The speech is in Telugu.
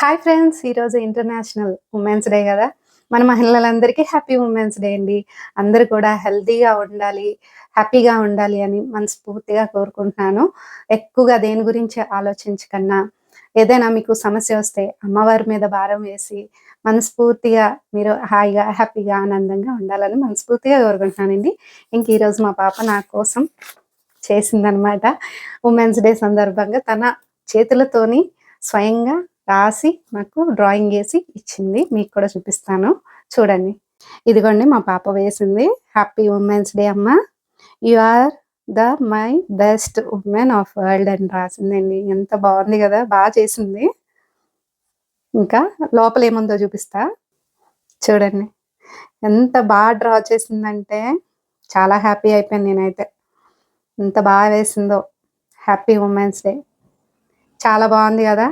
Hi friends! ఈరోజు ఇంటర్నేషనల్ ఉమెన్స్ డే కదా! మన మహిళలందరికీ హ్యాపీ ఉమెన్స్ డే అండి. అందరూ కూడా హెల్తీగా ఉండాలి, హ్యాపీగా ఉండాలి అని మనస్ఫూర్తిగా కోరుకుంటున్నాను. ఎక్కువగా దేని గురించి ఆలోచించకన్నా, ఏదైనా మీకు సమస్య వస్తే అమ్మవారి మీద భారం వేసి, మనస్ఫూర్తిగా మీరు హాయిగా, హ్యాపీగా, ఆనందంగా ఉండాలని మనస్ఫూర్తిగా కోరుకుంటున్నానండి. ఇంక ఈరోజు మా పాప నా కోసం చేసిందనమాట. ఉమెన్స్ డే సందర్భంగా తన చేతులతోని స్వయంగా రాసి నాకు డ్రాయింగ్ ఏసి ఇచ్చింది. మీకు కూడా చూపిస్తాను చూడండి. ఇదిగోండి మా పాప వేసింది. హ్యాపీ ఉమెన్స్ డే అమ్మా! You are the my best women of world అని రాసిందండి. ఎంత బాగుంది కదా! బాగా చేసింది. ఇంకా లోపల ఏముందో చూపిస్తా చూడండి. ఎంత బాగా డ్రా చేసిందంటే చాలా హ్యాపీ అయిపోయాను నేనైతే. ఎంత బాగా వేసిందో. Happy women's day. చాలా బాగుంది కదా!